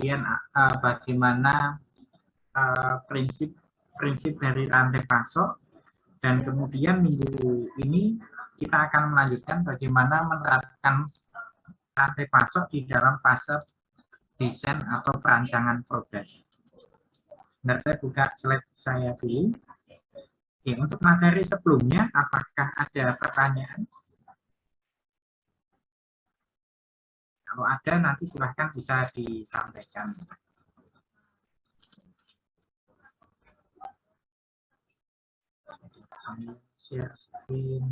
kemudian bagaimana prinsip dari rantai pasok, dan kemudian minggu ini kita akan melanjutkan bagaimana menerapkan rantai pasok di dalam fase desain atau perancangan produk. Nah, saya buka slide saya dulu. Oke, untuk materi sebelumnya, apakah ada pertanyaan? Kalau ada, nanti silahkan bisa disampaikan. Share screen.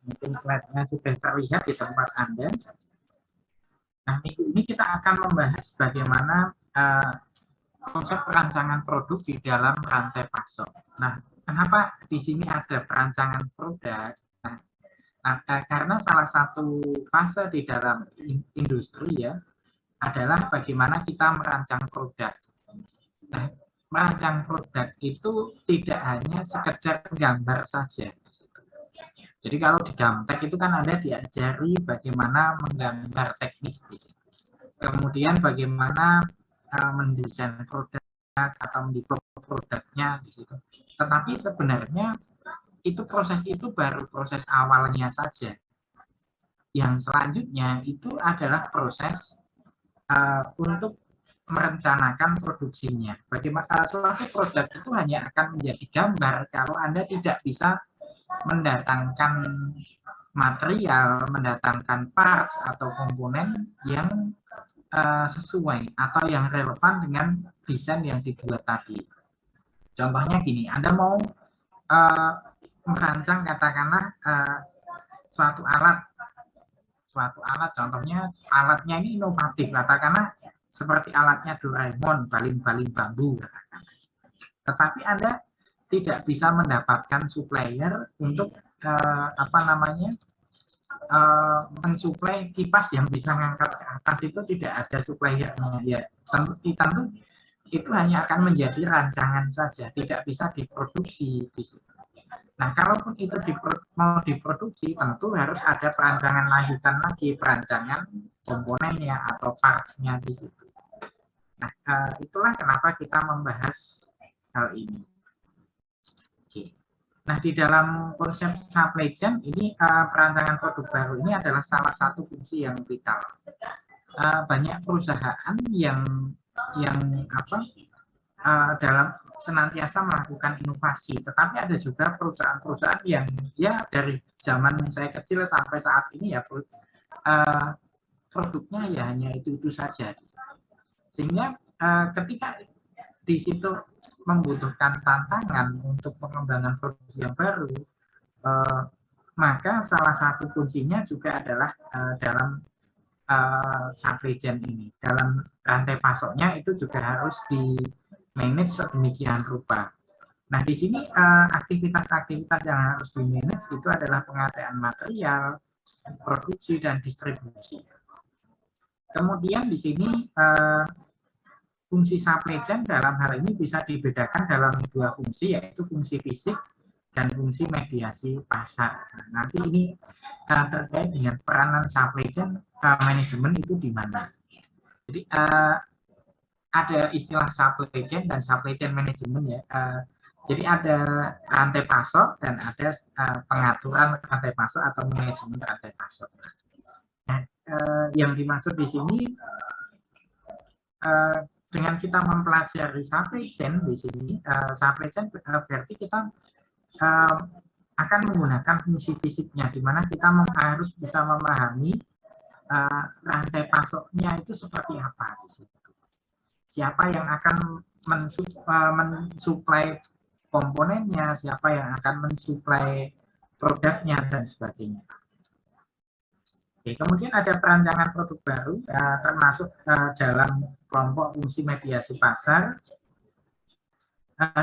Mungkin slide-nya sudah terlihat di tempat Anda. Nah, minggu ini kita akan membahas bagaimana konsep perancangan produk di dalam rantai pasok. Nah, kenapa di sini ada perancangan produk? Nah, karena salah satu fase di dalam industri ya adalah bagaimana kita merancang produk. Nah, merancang produk itu tidak hanya sekedar gambar saja. Jadi kalau di Gamtek itu kan Anda diajari bagaimana menggambar teknik, kemudian bagaimana mendesain produk atau mendevelop produknya di situ. Tetapi sebenarnya proses itu baru proses awalnya saja. Yang selanjutnya itu adalah proses untuk merencanakan produksinya. Bagaimana suatu produk itu hanya akan menjadi gambar kalau Anda tidak bisa mendatangkan material, mendatangkan parts atau komponen yang sesuai atau yang relevan dengan desain yang dibuat tadi. Contohnya gini, Anda mau merancang katakanlah suatu alat, contohnya alatnya ini inovatif, katakanlah seperti alatnya Doraemon, baling-baling bambu, katakanlah. Tetapi Anda tidak bisa mendapatkan supplier untuk mensuplai kipas yang bisa mengangkat ke atas, itu tidak ada suppliernya. Ya, tentu itu hanya akan menjadi rancangan saja, tidak bisa diproduksi di situ. Nah, kalaupun itu mau diproduksi, tentu harus ada perancangan lanjutan lagi, perancangan komponennya atau parts-nya di situ. Nah, itulah kenapa kita membahas hal ini. Oke. Nah, di dalam konsep supply chain ini perancangan produk baru ini adalah salah satu fungsi yang vital. Banyak perusahaan yang dalam senantiasa melakukan inovasi, tetapi ada juga perusahaan-perusahaan yang ya dari zaman saya kecil sampai saat ini ya produknya ya hanya itu saja. Sehingga ketika di situ membutuhkan tantangan untuk pengembangan produk yang baru, maka salah satu kuncinya juga adalah dalam supply chain ini. Dalam rantai pasoknya itu juga harus di manage sedemikian rupa. Nah, di sini aktivitas-aktivitas yang harus di manage itu adalah pengadaan material, produksi, dan distribusi. Kemudian di sini fungsi supply chain dalam hal ini bisa dibedakan dalam dua fungsi, yaitu fungsi fisik dan fungsi mediasi pasar. Nah, nanti ini terkait dengan peranan supply chain manajemen itu di mana. Jadi ada istilah supply chain dan supply chain management ya. Jadi ada rantai pasok dan ada pengaturan rantai pasok atau manajemen rantai pasok. Nah, yang dimaksud di sini dengan kita mempelajari supply chain di sini, supply chain berarti kita akan menggunakan fungsi fisiknya, di mana kita harus bisa memahami rantai pasoknya itu seperti apa di situ. Siapa yang akan mensuplai komponennya, siapa yang akan mensuplai produknya, dan sebagainya. Oke, kemudian ada perancangan produk baru, termasuk dalam kelompok fungsi mediasi pasar,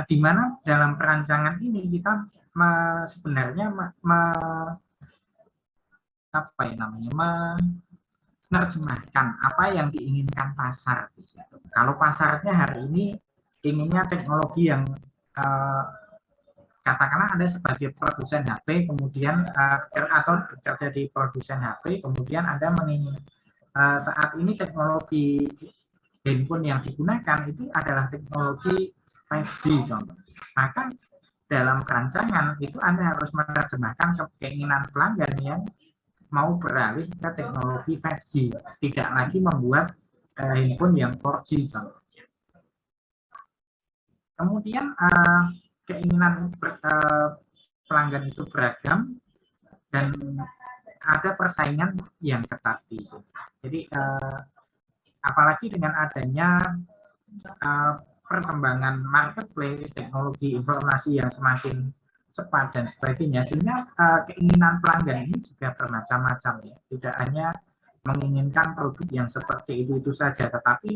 di mana dalam perancangan ini kita sebenarnya menerjemahkan apa yang diinginkan pasar. Kalau pasarnya hari ini inginnya teknologi yang katakanlah Anda sebagai produsen HP, kemudian atau bekerja di produsen HP, kemudian Anda menginginkan saat ini teknologi handphone yang digunakan itu adalah teknologi 5G contoh. Maka dalam perancangan itu Anda harus menerjemahkan keinginan pelanggan yang mau beralih ke teknologi 5G, tidak lagi membuat handphone yang 4G contoh. Kemudian keinginan pelanggan itu beragam dan ada persaingan yang ketat di sini. Jadi apalagi dengan adanya perkembangan marketplace, teknologi informasi yang semakin cepat dan sebagainya, sehingga keinginan pelanggan ini juga bermacam-macam ya. Tidak hanya menginginkan produk yang seperti itu saja, tetapi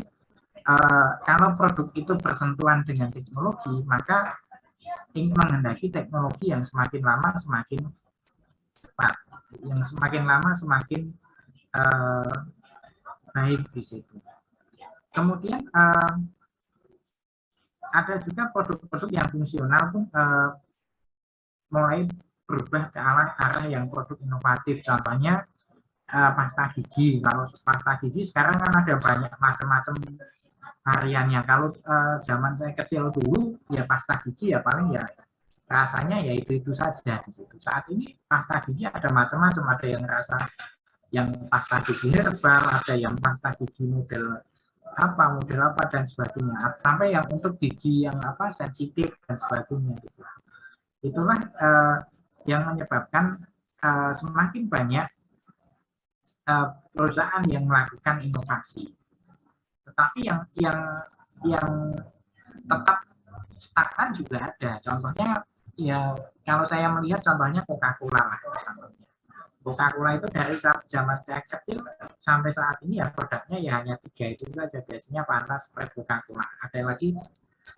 kalau produk itu bersentuhan dengan teknologi, maka ingin menghendaki teknologi yang semakin lama semakin cepat, yang semakin lama semakin baik di situ. Kemudian ada juga produk-produk yang fungsional pun mulai berubah ke arah yang produk inovatif. Contohnya pasta gigi. Kalau pasta gigi sekarang kan ada banyak macam-macam variannya. Kalau zaman saya kecil dulu ya pasta gigi ya paling ya rasanya ya itu saja di situ. Saat ini pasta gigi ada macam-macam, ada yang rasa yang pasta gigi herbal, ada yang pasta gigi model apa dan sebagainya, sampai yang untuk gigi yang sensitif dan sebagainya. Itulah yang menyebabkan semakin banyak perusahaan yang melakukan inovasi. Tetapi yang tetap stagnan juga ada. Contohnya ya kalau saya melihat contohnya Coca-Cola lah. Coca-Cola itu dari zaman saya kecil sampai saat ini ya produknya ya hanya 3 itu saja, biasanya Fanta, Sprite, Coca-Cola. Ada lagi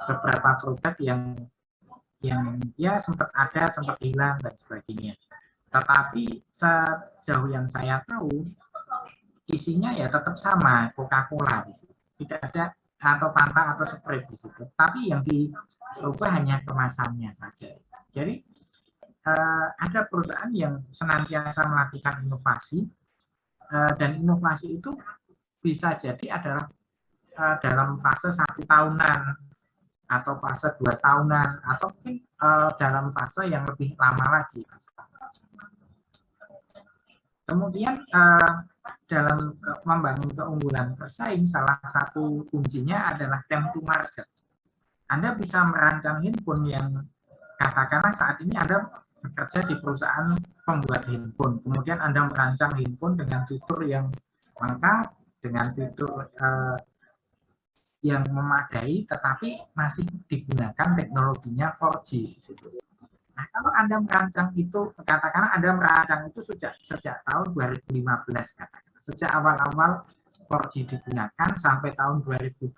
beberapa produk yang ya sempat ada, sempat hilang dan sebagainya. Tetapi sejauh yang saya tahu isinya ya tetap sama, Coca-Cola di situ. Tidak ada atau Fanta atau Sprite di situ. Tapi yang diubah hanya kemasannya saja. Jadi ada perusahaan yang senantiasa melakukan inovasi dan inovasi itu bisa jadi adalah dalam fase 1 tahunan atau fase 2 tahunan atau mungkin dalam fase yang lebih lama lagi. Kemudian dalam membangun keunggulan bersaing, salah satu kuncinya adalah time to market. Anda bisa merancang handphone yang katakanlah saat ini Anda bekerja di perusahaan pembuat handphone, kemudian Anda merancang handphone dengan fitur yang lengkap, dengan fitur yang memadai, tetapi masih digunakan teknologinya 4G. Nah, kalau Anda merancang itu, katakanlah Anda merancang itu sejak tahun 2015, katakanlah. Sejak awal-awal 4G digunakan sampai tahun 2022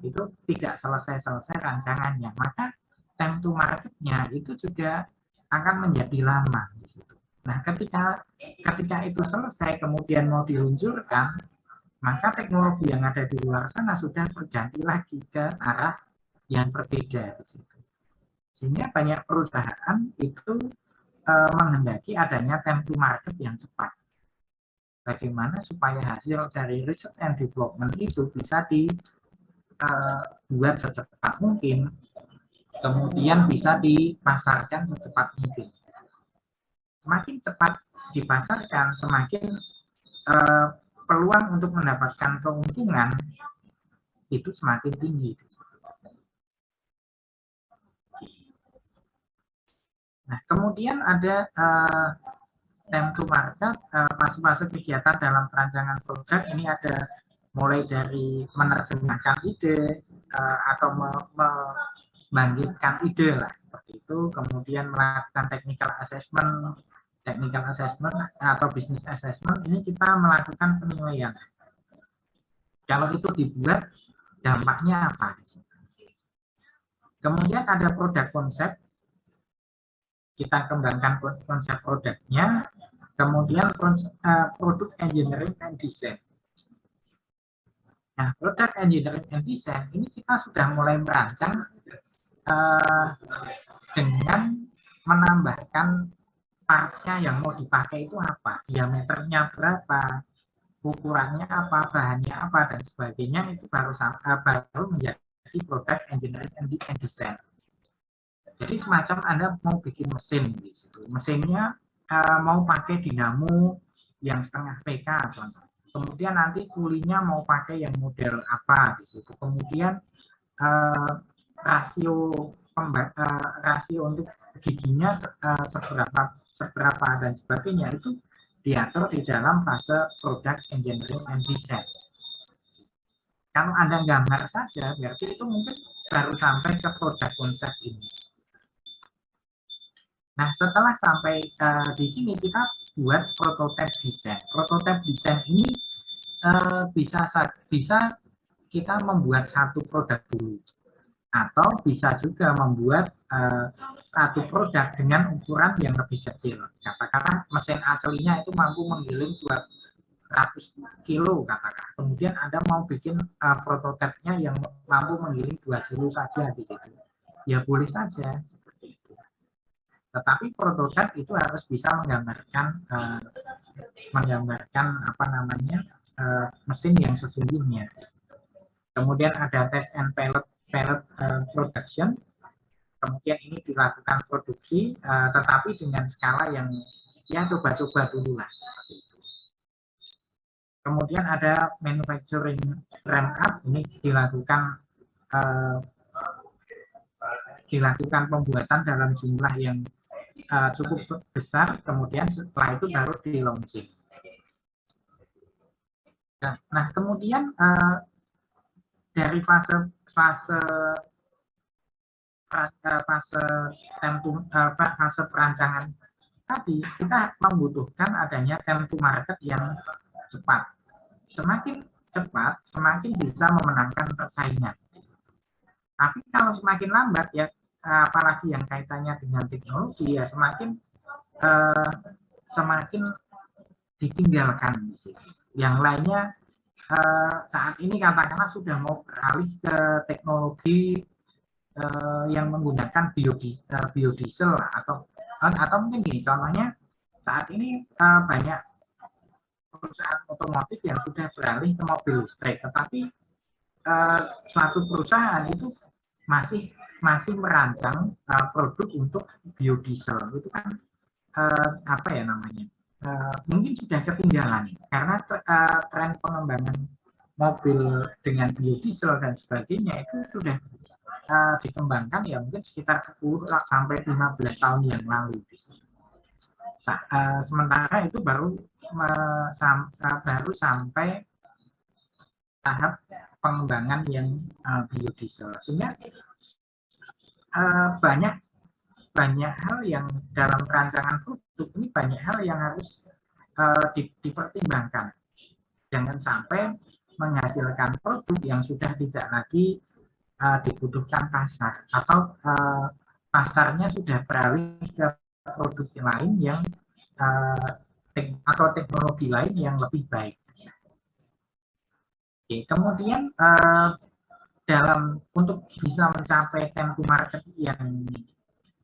itu tidak selesai rancangannya, maka time to market-nya itu juga akan menjadi lama di situ. Nah, ketika itu selesai kemudian mau diluncurkan, maka teknologi yang ada di luar sana sudah berganti lagi ke arah yang berbeda di situ. Sehingga banyak perusahaan itu menghendaki adanya time to market yang cepat. Bagaimana supaya hasil dari research and development itu bisa dibuat secepat mungkin, kemudian bisa dipasarkan secepat mungkin. Semakin cepat dipasarkan, semakin peluang untuk mendapatkan keuntungan itu semakin tinggi. Nah, kemudian ada time to market, fase-fase kegiatan dalam perancangan produk. Ini ada mulai dari menerjemahkan ide atau membangkitkan ide lah seperti itu, kemudian melakukan technical assessment atau business assessment. Ini kita melakukan penilaian. Kalau itu dibuat, dampaknya apa? Kemudian ada produk konsep, kita kembangkan konsep produknya, kemudian produk engineering and design. Nah, produk engineering and design ini kita sudah mulai merancang dengan menambahkan parts-nya yang mau dipakai itu apa, diameternya berapa, ukurannya apa, bahannya apa, dan sebagainya. Itu baru menjadi product engineering and design. Jadi semacam Anda mau bikin mesin di situ. Mesinnya mau pakai dinamo yang setengah PK contoh. Kemudian nanti kulinya mau pakai yang model apa di situ. Kemudian rasio untuk giginya seberapa dan sebagainya itu diatur di dalam fase product engineering and design. Kalau Anda gambar saja, berarti itu mungkin baru sampai ke produk konsep ini. Nah, setelah sampai di sini kita buat prototype design. Prototype design ini bisa kita membuat satu produk dulu, atau bisa juga membuat satu produk dengan ukuran yang lebih kecil. Katakanlah mesin aslinya itu mampu menggiling 200 kilo katakan. Kemudian Anda mau bikin prototipenya yang mampu menggiling 2 kilo saja di situ. Ya boleh saja seperti itu. Tetapi prototip itu harus bisa menggambarkan apa namanya mesin yang sesungguhnya. Kemudian ada test and pilot production. Kemudian ini dilakukan produksi, tetapi dengan skala yang ya coba-coba dulu lah. Kemudian ada manufacturing ramp up, ini dilakukan pembuatan dalam jumlah yang cukup besar, kemudian setelah itu baru di launching. Nah kemudian dari fase perancangan tadi, kita membutuhkan adanya time to market yang cepat. Semakin cepat, semakin bisa memenangkan persaingan. Tapi kalau semakin lambat, ya apalagi yang kaitannya dengan teknologi, ya semakin ditinggalkan di sini. Yang lainnya saat ini katakanlah sudah mau beralih ke teknologi yang menggunakan biodiesel atau mungkin gini, contohnya saat ini banyak perusahaan otomotif yang sudah beralih ke mobil listrik, tetapi suatu perusahaan itu masih merancang produk untuk biodiesel. Itu kan apa ya namanya? Mungkin sudah ketinggalan karena tren pengembangan mobil dengan biodiesel dan sebagainya itu sudah dikembangkan ya mungkin sekitar 10 sampai 15 tahun yang lalu. Sementara itu baru sampai tahap pengembangan yang biodiesel, sehingga banyak hal yang dalam perancangan produk ini, banyak hal yang harus dipertimbangkan. Jangan sampai menghasilkan produk yang sudah tidak lagi dibutuhkan pasar, atau pasarnya sudah beralih ke produk lain yang atau teknologi lain yang lebih baik. Oke, kemudian untuk bisa mencapai time to market yang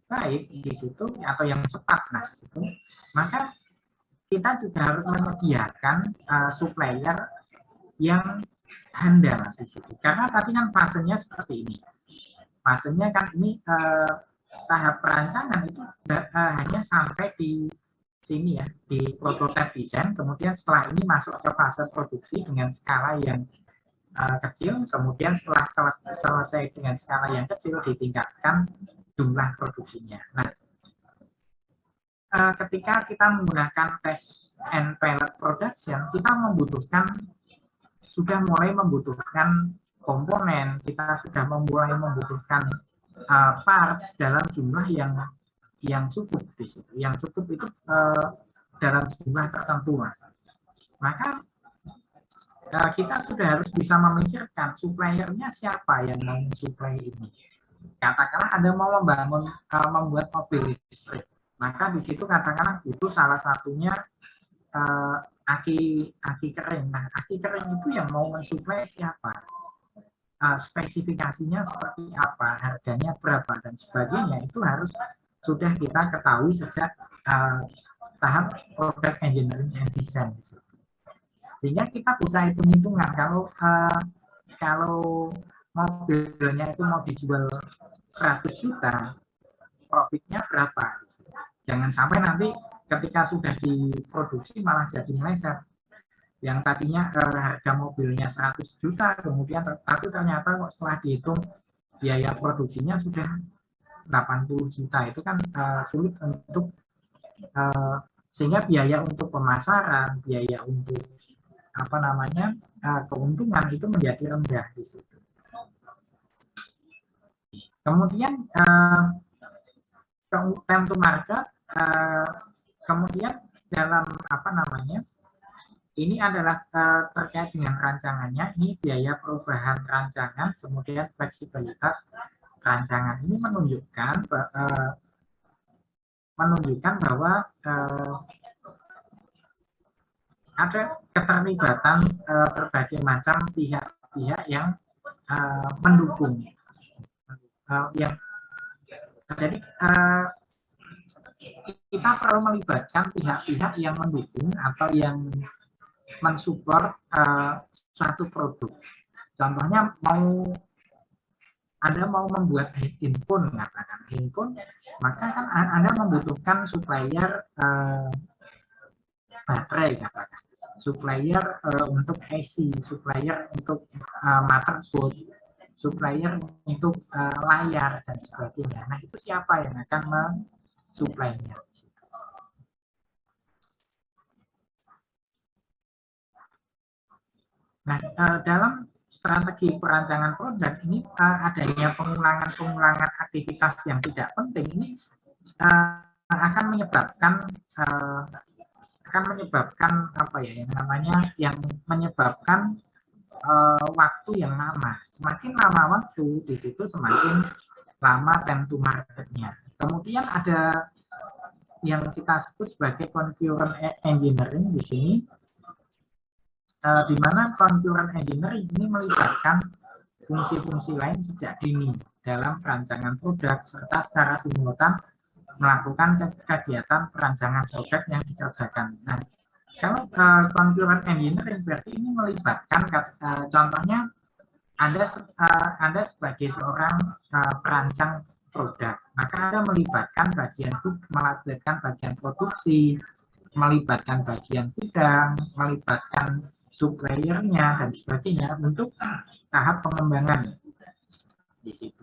baik di situ atau yang cepat, nah di situ, maka kita juga harus menyediakan supplier yang handal di situ. Karena tadi kan fasenya seperti ini. Fasenya kan ini tahap perancangan itu hanya sampai di sini ya, di prototype design. Kemudian setelah ini masuk ke fase produksi dengan skala yang kecil. Kemudian setelah selesai dengan skala yang kecil, ditingkatkan jumlah produksinya. Nah, ketika kita menggunakan test and pilot production, kita sudah mulai membutuhkan komponen, kita sudah mulai membutuhkan parts dalam jumlah yang cukup di situ. Yang cukup itu dalam jumlah tertentu, Mas. Maka kita sudah harus bisa memikirkan suppliernya siapa yang mau mensuplai ini. Katakanlah Anda mau membuat mobil listrik, maka di situ katakanlah itu salah satunya aki kering. Nah, aki kering itu yang mau mensuplai siapa? spesifikasinya seperti apa, harganya berapa dan sebagainya itu harus sudah kita ketahui sejak tahap product engineering and design. Sehingga kita bisa hitung-hitungan kalau mobilnya itu mau dijual 100 juta, profitnya berapa. Jangan sampai nanti ketika sudah diproduksi malah jadi meleset. Yang tadinya harga mobilnya 100 juta, kemudian tapi ternyata kok setelah dihitung biaya produksinya sudah 80 juta. Itu kan sulit untuk sehingga biaya untuk pemasaran, biaya untuk keuntungan itu menjadi rendah di situ. Kemudian time to market, kemudian dalam ini adalah terkait dengan rancangannya. Ini biaya perubahan rancangan, kemudian fleksibilitas rancangan. Ini menunjukkan bahwa ada keterlibatan berbagai macam pihak-pihak yang mendukung. Jadi kita perlu melibatkan pihak-pihak yang mendukung atau yang mensupport suatu produk. Contohnya Anda mau membuat handphone, maka kan Anda membutuhkan supplier baterai, supplier untuk IC, supplier untuk motherboard, supplier untuk layar dan sebagainya. Nah, itu siapa yang akan mensuplainya? Nah, dalam strategi perancangan produk ini adanya pengulangan aktivitas yang tidak penting ini akan menyebabkan waktu yang lama. Semakin lama waktu di situ semakin lama time to market-nya. Kemudian ada yang kita sebut sebagai concurrent engineering di sini. Di mana concurrent engineering ini melibatkan fungsi-fungsi lain sejak dini dalam perancangan produk serta secara simultan melakukan kegiatan perancangan produk yang dikerjakan. Nah, kalau concurrent engineering berarti ini melibatkan contohnya Anda sebagai seorang perancang produk, maka Anda melibatkan bagian produksi, melibatkan bagian gudang, melibatkan suppliernya dan sebagainya untuk tahap pengembangan di situ.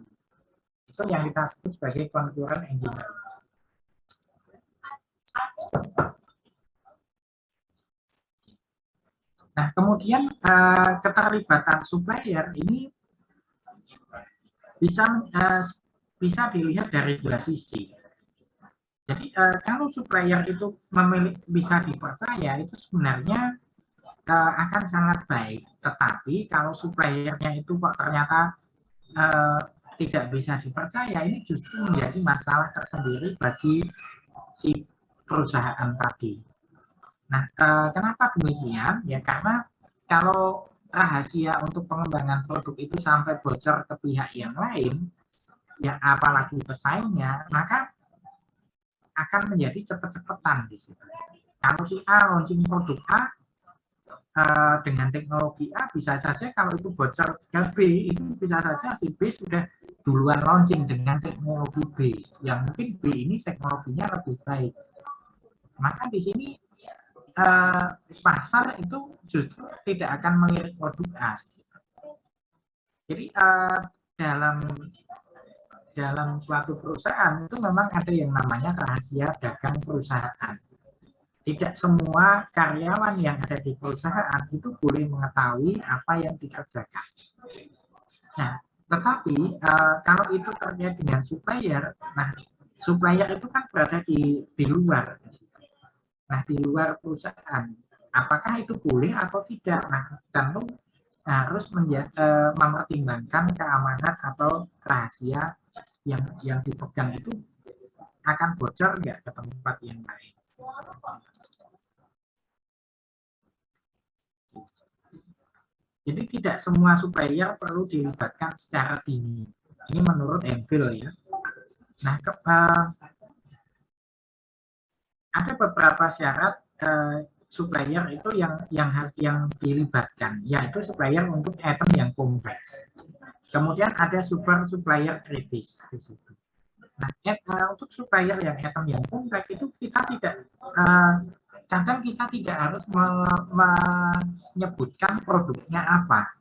Itu yang kita sebut sebagai concurrent engineering. Nah, kemudian keterlibatan supplier ini bisa dilihat dari dua sisi. Jadi kalau supplier itu bisa dipercaya, itu sebenarnya akan sangat baik. Tetapi kalau suppliernya itu kok ternyata tidak bisa dipercaya, ini justru menjadi masalah tersendiri bagi si perusahaan tadi. Nah, kenapa demikian? Ya karena kalau rahasia untuk pengembangan produk itu sampai bocor ke pihak yang lain, ya apalagi pesaingnya, maka akan menjadi cepet-cepetan di situ. Kalau si A launching produk A dengan teknologi A, bisa saja kalau itu bocor ke B, itu bisa saja si B sudah duluan launching dengan teknologi B, yang mungkin B ini teknologinya lebih baik. Maka di sini pasar itu justru tidak akan melirik produk A. Jadi dalam suatu perusahaan itu memang ada yang namanya rahasia dagang perusahaan. Tidak semua karyawan yang ada di perusahaan itu boleh mengetahui apa yang dikerjakan. Nah, tetapi kalau itu terkait dengan supplier, nah supplier itu kan berada di luar. Nah, di luar perusahaan, apakah itu boleh atau tidak? Nah, tentu harus mempertimbangkan keamanan atau rahasia yang dipegang itu akan bocor nggak ke tempat yang lain. Jadi tidak semua supplier perlu dilibatkan secara dini. Ini menurut Enfield ya. Nah, ada beberapa syarat supplier itu yang dilibatkan, yaitu supplier untuk item yang kompleks. Kemudian ada super supplier kritis di situ. Nah, untuk supplier yang item yang kompleks itu kita tidak kadang kita tidak harus menyebutkan produknya apa.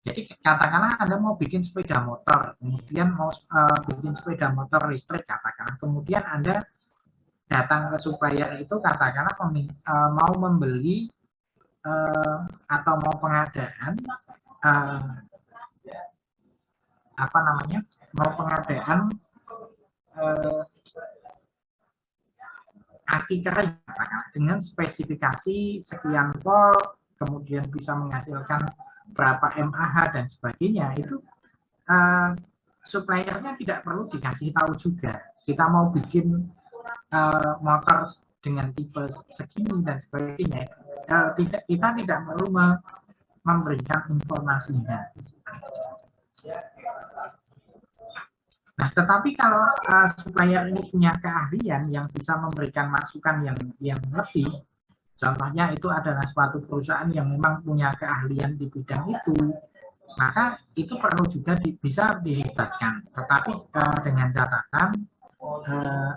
Jadi katakanlah Anda mau bikin sepeda motor, kemudian mau bikin sepeda motor listrik katakanlah, kemudian Anda datang ke supplier itu katakanlah mau membeli atau mau pengadaan apa namanya, mau pengadaan aki kering dengan spesifikasi sekian volt, kemudian bisa menghasilkan berapa mAh dan sebagainya, itu suppliernya tidak perlu dikasih tahu juga kita mau bikin motor dengan tipe segini dan sebagainya. Kita tidak perlu memberikan informasinya. Nah, tetapi kalau supplier ini punya keahlian yang bisa memberikan masukan yang lebih, contohnya itu adalah suatu perusahaan yang memang punya keahlian di bidang itu, maka itu perlu juga bisa dilibatkan. Tetapi dengan catatan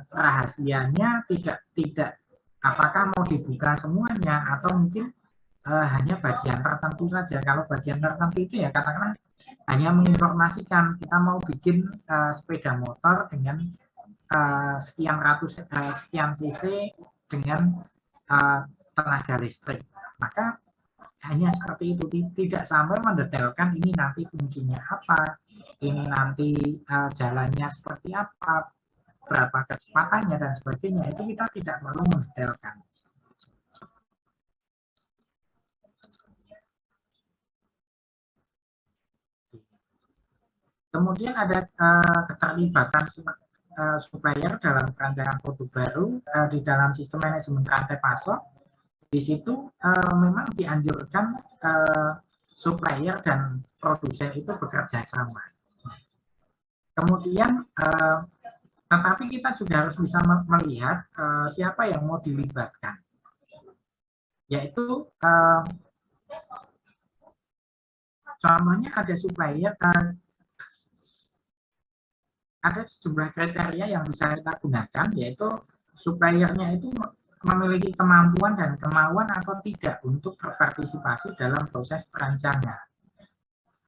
rahasianya tidak apakah mau dibuka semuanya atau mungkin hanya bagian tertentu saja. Kalau bagian tertentu itu ya katakanlah hanya menginformasikan kita mau bikin sepeda motor dengan sekian cc dengan tenaga listrik, maka hanya seperti itu, tidak sampai mendetailkan ini nanti fungsinya apa, ini nanti jalannya seperti apa, berapa kecepatannya dan sebagainya. Itu kita tidak perlu mendetailkan. Kemudian ada keterlibatan supplier dalam perancangan produk baru di dalam sistem manajemen rantai pasok. Di situ memang dianjurkan supplier dan produsen itu bekerja sama. Kemudian tetapi kita juga harus bisa melihat siapa yang mau dilibatkan, yaitu contohnya ada supplier, ada sejumlah kriteria yang bisa kita gunakan, yaitu suppliernya itu memiliki kemampuan dan kemauan atau tidak untuk berpartisipasi dalam proses perancangan,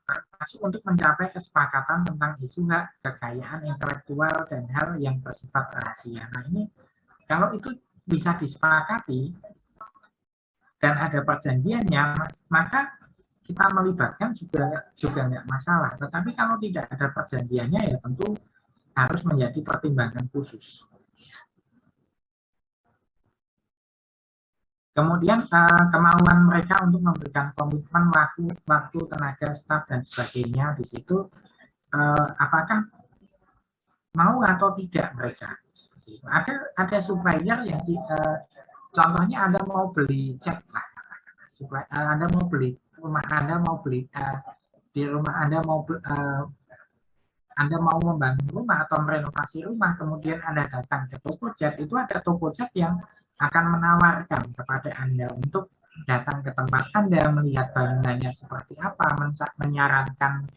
termasuk untuk mencapai kesepakatan tentang isu hak kekayaan intelektual dan hal yang bersifat rahasia. Nah, ini kalau itu bisa disepakati dan ada perjanjiannya, maka kita melibatkan juga nggak masalah. Tetapi kalau tidak ada perjanjiannya, ya tentu harus menjadi pertimbangan khusus. Kemudian kemauan mereka untuk memberikan komitmen waktu, tenaga, staf dan sebagainya di situ, apakah mau atau tidak mereka. Ada supplier yang contohnya Anda mau beli cat lah, Anda mau beli rumah Anda mau beli di rumah Anda Anda mau membangun rumah atau merenovasi rumah, kemudian Anda datang ke toko cat, itu ada toko cat yang akan menawarkan kepada Anda untuk datang ke tempat Anda, melihat bangunannya seperti apa, menyarankan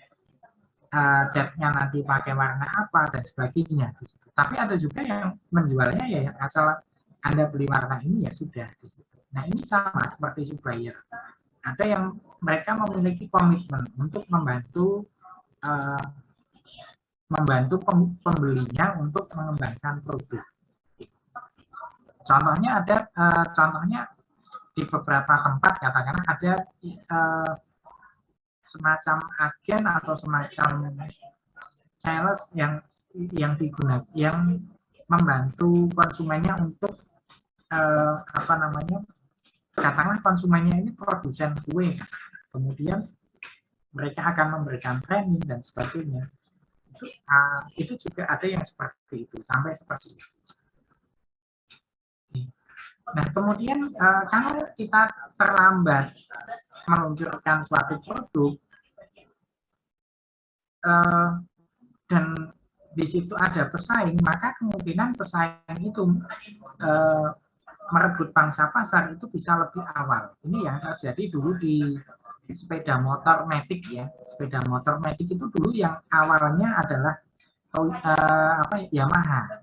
catnya nanti pakai warna apa dan sebagainya. Tapi ada juga yang menjualnya ya asal Anda beli warna ini ya sudah. Nah, ini sama seperti supplier. Ada yang mereka memiliki komitmen untuk membantu pembelinya untuk mengembangkan produk. Contohnya contohnya di beberapa tempat katakanlah ada semacam agen atau semacam sales yang digunakan, yang membantu konsumennya untuk katakanlah konsumennya ini produsen kue, kemudian mereka akan memberikan training dan sebagainya. Itu juga ada yang seperti itu, sampai seperti itu. Nah, kemudian kalau kita terlambat meluncurkan suatu produk dan di situ ada pesaing, maka kemungkinan pesaing itu merebut pangsa pasar itu bisa lebih awal. Ini yang terjadi dulu di sepeda motor Matic ya. Sepeda motor Matic itu dulu yang awalnya adalah Yamaha.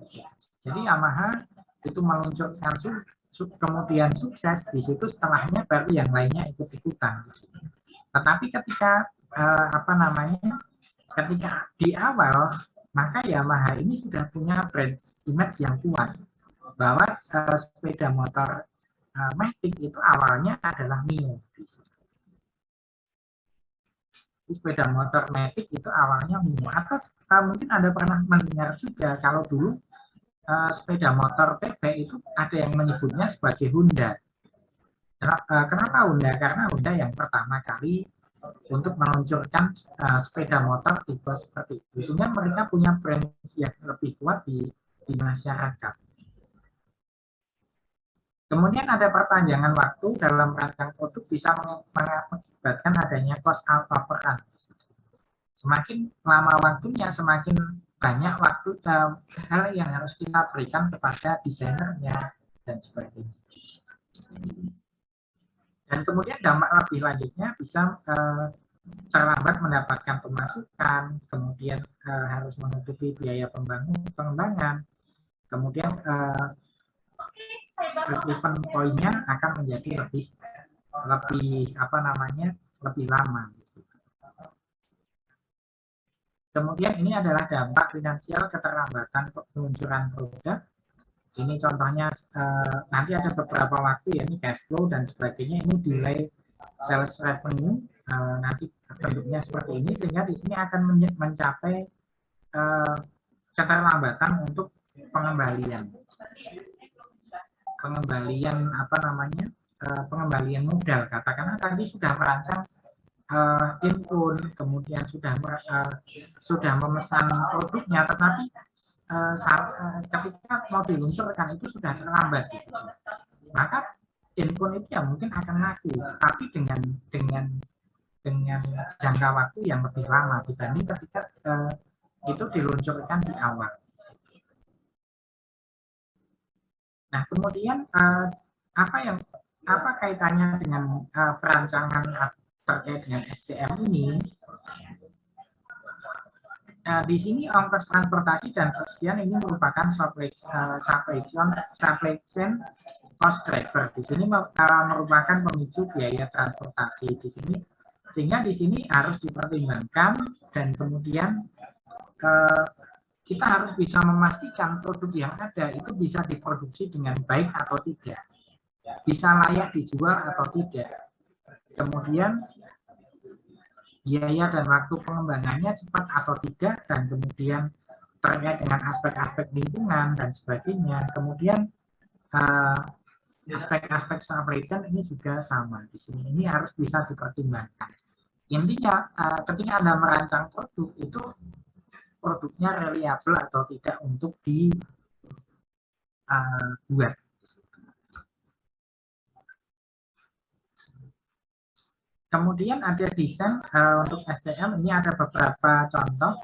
Jadi Yamaha itu meluncurkan kemudian sukses, di situ setelahnya baru yang lainnya ikut-ikutan. Tetapi ketika ketika di awal, maka Yamaha ini sudah punya brand image yang kuat bahwa sepeda motor Matic itu awalnya adalah Mio. Sepeda motor Matic itu awalnya Mio. Atau mungkin Anda pernah mendengar juga kalau dulu sepeda motor PB itu ada yang menyebutnya sebagai Honda. Kenapa Honda? Karena Honda yang pertama kali untuk meluncurkan sepeda motor tipe seperti itu. Sehingga mereka punya brand yang lebih kuat di masyarakat. Kemudian ada perpanjangan waktu dalam merancang produk bisa mengakibatkan adanya cost overrun. Semakin lama waktunya, semakin banyak waktu hal yang harus kita berikan kepada desainernya dan sebagainya. Dan kemudian dampak lebih lanjutnya bisa terlambat mendapatkan pemasukan, kemudian harus menutupi biaya pengembangan, kemudian break-even point-nya akan menjadi lebih lama. Kemudian ini adalah dampak finansial keterlambatan peluncuran produk. Ini contohnya nanti ada beberapa waktu ya, ini cash flow dan sebagainya, ini delay sales revenue, nanti bentuknya seperti ini, sehingga di sini akan mencapai keterlambatan untuk pengembalian modal. Katakanlah tadi sudah merancang input, kemudian sudah memesan produknya, tetapi ketika mau diluncurkan itu sudah terlambat, maka input itu ya mungkin akan laku, tapi dengan jangka waktu yang lebih lama dibanding ketika itu diluncurkan di awal. Nah, kemudian apa kaitannya dengan perancangan terkait dengan SCM ini? Di sini ongkos transportasi dan persediaan ini merupakan supply chain cost driver. Di sini merupakan pemicu biaya transportasi di sini, sehingga di sini harus dipertimbangkan dan kemudian kita harus bisa memastikan produk yang ada itu bisa diproduksi dengan baik atau tidak, bisa layak dijual atau tidak. Kemudian biaya dan waktu pengembangannya cepat atau tidak, dan kemudian terkait dengan aspek-aspek lingkungan dan sebagainya. Kemudian aspek-aspek supply chain ini juga sama di sini. Ini harus bisa dipertimbangkan. Intinya ketika Anda merancang produk itu produknya reliable atau tidak untuk dibuat. Kemudian ada desain untuk SCM, ini ada beberapa contoh.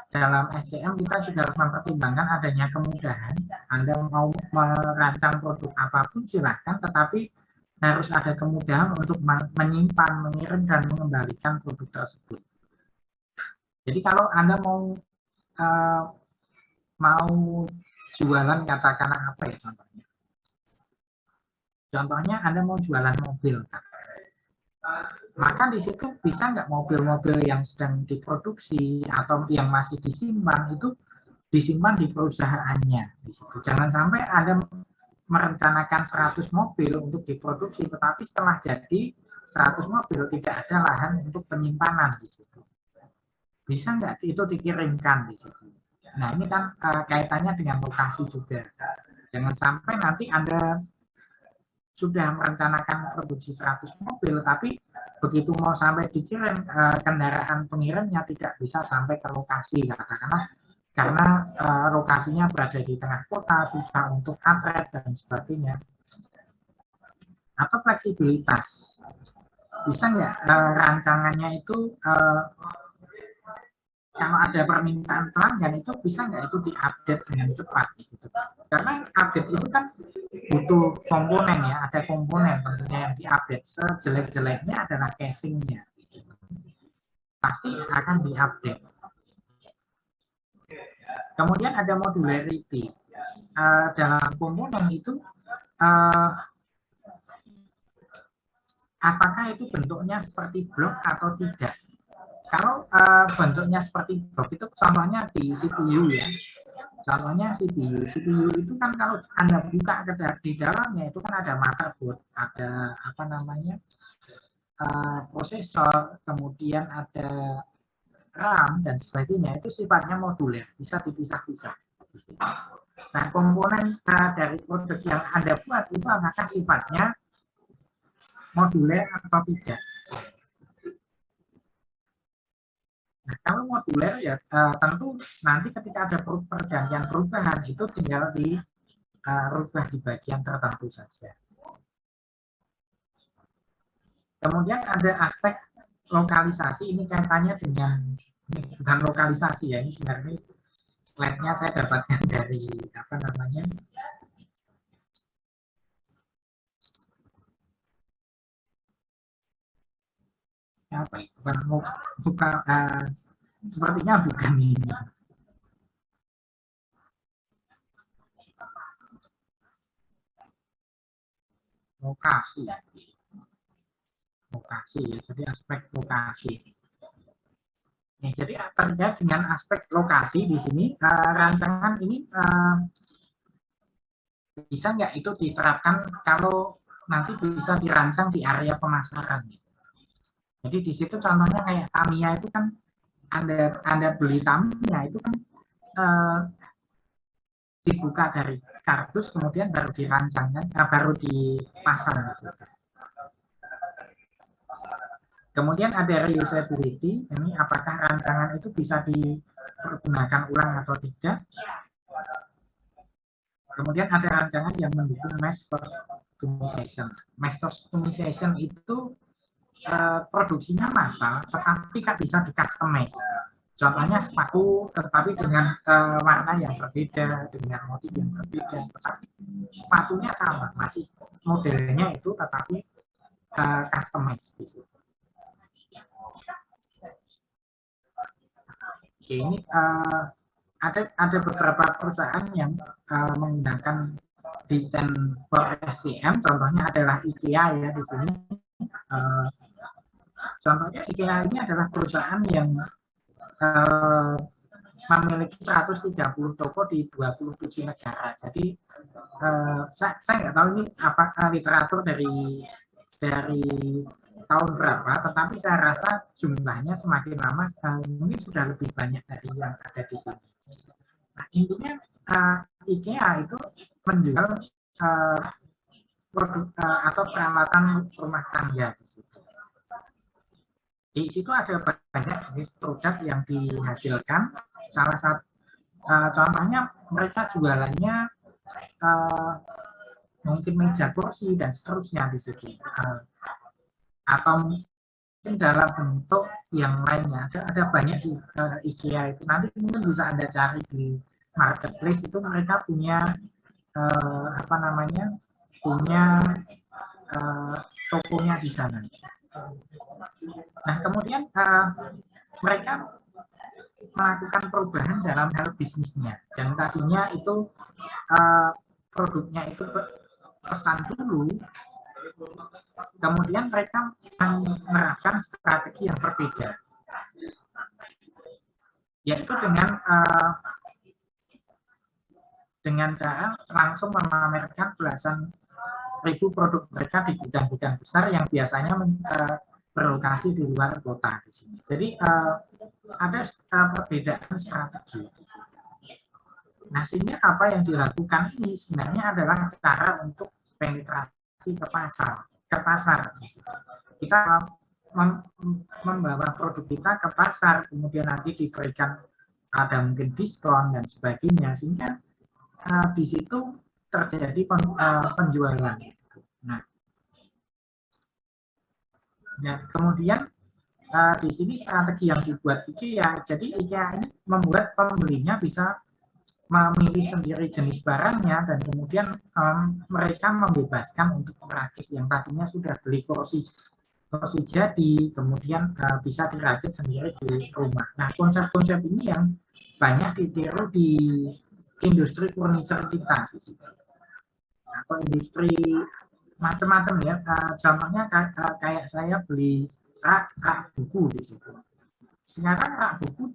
Dalam SCM kita juga harus mempertimbangkan adanya kemudahan. Anda mau merancang produk apapun silahkan, tetapi harus ada kemudahan untuk menyimpan, mengirim, dan mengembalikan produk tersebut. Jadi kalau Anda mau jualan, katakanlah apa ya contohnya? Contohnya Anda mau jualan mobil, maka di situ bisa nggak mobil-mobil yang sedang diproduksi atau yang masih disimpan itu disimpan di perusahaannya. Di situ jangan sampai Anda merencanakan 100 mobil untuk diproduksi, tetapi setelah jadi 100 mobil tidak ada lahan untuk penyimpanan di situ. Bisa nggak itu dikirimkan di situ? Nah, ini kan kaitannya dengan lokasi juga. Jangan sampai nanti Anda sudah merencanakan produksi 100 mobil, tapi begitu mau sampai dikirim, kendaraan pengirimnya tidak bisa sampai ke lokasi, katakanlah karena lokasinya berada di tengah kota, susah untuk antret dan sebagainya. Atau fleksibilitas. bisa nggak rancangannya itu kalau ada permintaan pelanggan itu bisa nggak itu diupdate dengan cepat di situ. Karena update itu kan butuh komponen ya, ada komponen tentunya yang diupdate. Sejelek-jeleknya adalah casingnya, pasti akan diupdate. Kemudian ada modularity. Dalam komponen itu apakah itu bentuknya seperti blok atau tidak. Kalau bentuknya seperti blok itu contohnya di CPU ya. Contohnya CPU itu kan kalau Anda buka di dalamnya itu kan ada motherboard, ada apa namanya prosesor, kemudian ada RAM dan sebagainya, itu sifatnya moduler, bisa dipisah-pisah. Nah, komponen dari produk yang Anda buat itu apakah sifatnya moduler atau tidak. Nah, kalau moduler ya tentu nanti ketika ada pergantian perubahan itu tinggal dirubah di bagian tertentu saja. Kemudian ada aspek lokalisasi, ini kaitannya dengan bukan lokalisasi ya, ini sebenarnya slide-nya saya dapatkan dari apa namanya apa bukan sepertinya bukan ini. Lokasi ya, jadi aspek lokasi. Nah, jadi terkait dengan aspek lokasi di sini rancangan ini bisa nggak itu diterapkan kalau nanti bisa dirancang di area pemasaran. Jadi di situ contohnya kayak Tamiya itu kan Anda beli Tamiya itu kan dibuka dari kardus kemudian baru dirancangkan, baru dipasang. Kemudian ada reusability, ini apakah rancangan itu bisa dipergunakan ulang atau tidak. Kemudian ada rancangan yang mendukung mass customization. Mass customization itu produksinya massal, tetapi kan bisa di-customize. Contohnya sepatu, tetapi dengan warna yang berbeda, dengan motif yang berbeda. Tetapi sepatunya sama, masih modelnya itu, tetapi customize. Oke, ini ada beberapa perusahaan yang menggunakan desain for SCM, contohnya adalah IKEA ya di sini. Contohnya IKEA ini adalah perusahaan yang memiliki 130 toko di 27 negara. Jadi saya nggak tahu ini apakah literatur dari tahun berapa, tetapi saya rasa jumlahnya semakin lama mungkin sudah lebih banyak dari yang ada di sini. Nah, intinya IKEA itu menjual produk atau peralatan rumah tangga di situ. Di situ ada banyak jenis produk yang dihasilkan. Salah satu contohnya mereka jualannya mungkin meja kursi dan seterusnya di situ. Atau mungkin dalam bentuk yang lainnya. Ada banyak sih IKEA itu. Nanti mungkin bisa Anda cari di marketplace itu mereka punya apa namanya? Punya tokonya di sana. Nah, kemudian mereka melakukan perubahan dalam hal bisnisnya. Dan tadinya itu produknya itu pesan dulu, kemudian mereka menerapkan strategi yang berbeda, yaitu dengan cara langsung memamerkan belasan ribu produk mereka di gudang-gudang besar yang biasanya berlokasi di luar kota di sini. Jadi ada perbedaan strategi di sini. Nah, sehingga apa yang dilakukan ini sebenarnya adalah cara untuk penetrasi ke pasar. Kita membawa produk kita ke pasar, kemudian nanti diberikan ada mungkin diskon dan sebagainya, sehingga di situ terjadi penjualan. Nah, Nah, kemudian di sini strategi yang dibuat IKEA, jadi IKEA ini membuat pembelinya bisa memilih sendiri jenis barangnya dan kemudian mereka membebaskan untuk merakit yang tadinya sudah beli kursi jadi, kemudian bisa dirakit sendiri di rumah. Nah, konsep-konsep ini yang banyak ditiru di industri furniture kita atau industri macam-macam ya. Contohnya kayak saya beli rak buku di situ. Sekarang rak buku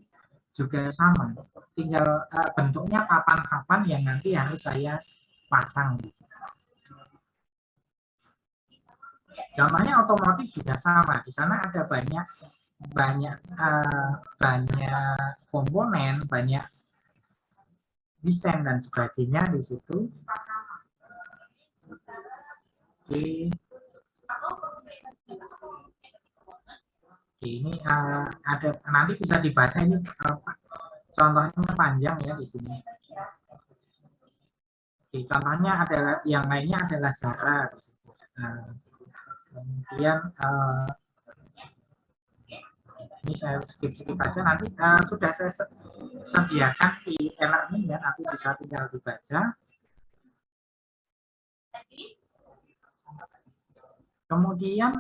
juga sama, tinggal bentuknya papan-papan yang nanti harus saya pasang di situ. Contohnya otomotif juga sama, di sana ada banyak komponen, banyak desain dan sebagainya di situ. Oke. Ini ada, nanti bisa dibaca ini contohnya panjang ya di sini. Oke, contohnya adalah yang lainnya adalah Zara. Kemudian ini saya skip aja, nanti sudah saya sediakan di e-learning ya, nanti bisa tinggal dibaca. Kemudian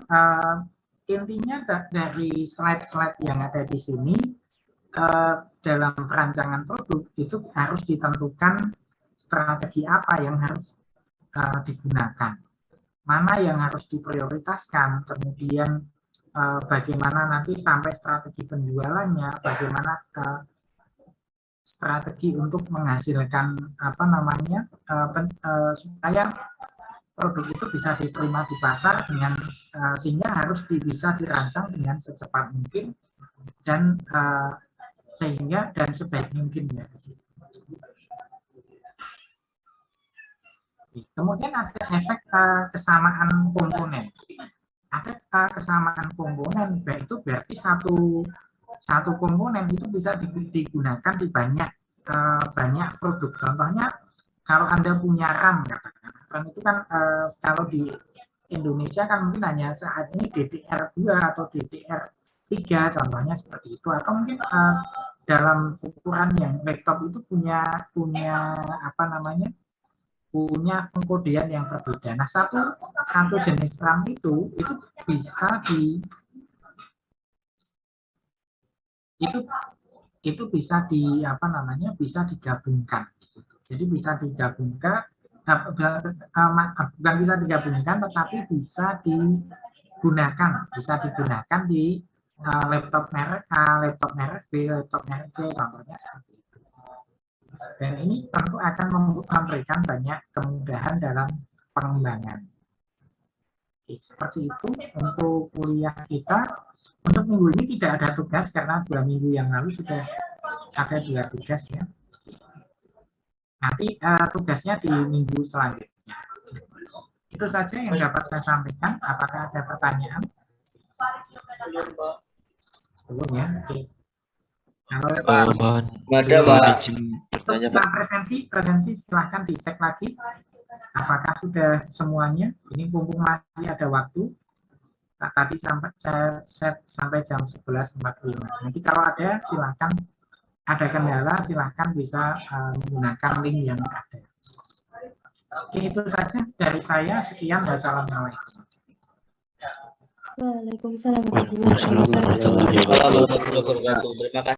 intinya dari slide-slide yang ada di sini, dalam perancangan produk itu harus ditentukan strategi apa yang harus digunakan, mana yang harus diprioritaskan, kemudian bagaimana nanti sampai strategi penjualannya, bagaimana strategi untuk menghasilkan supaya produk itu bisa diterima di pasar dengan sehingga harus bisa dirancang dengan secepat mungkin dan sehingga dan sebaik mungkin ya. Kemudian ada efek kesamaan komponen. Ada kesamaan komponen, itu berarti satu komponen itu bisa digunakan di banyak produk. Contohnya kalau Anda punya RAM, katakan RAM itu kan kalau di Indonesia kan mungkin hanya saat ini DDR2 atau DDR3 contohnya seperti itu, atau mungkin dalam ukuran yang laptop itu punya pengkodean yang berbeda. Nah, satu jenis RAM itu bisa bisa digabungkan di situ. Jadi bisa digabungkan, bukan bisa digabungkan, tetapi bisa digunakan di laptop merek A, laptop merek B, laptop merek C, contohnya seperti itu. Dan ini tentu akan memberikan banyak kemudahan dalam pengembangan. Oke, seperti itu untuk kuliah kita. Untuk minggu ini tidak ada tugas karena 2 minggu yang lalu sudah ada 2 tugas ya. Nanti tugasnya di minggu selanjutnya. Itu saja yang dapat saya sampaikan. Apakah ada pertanyaan? Belum ya. Oke. Kalau presensi silahkan dicek lagi apakah sudah semuanya. Ini mumpung masih ada waktu. Tadi sampai jam 11.45. Nanti kalau ada silahkan, ada kendala silahkan bisa menggunakan link yang ada. Oke, itu saja dari saya. Sekian, wassalamualaikum. Waalaikumsalam warahmatullahi wabarakatuh. Terima kasih.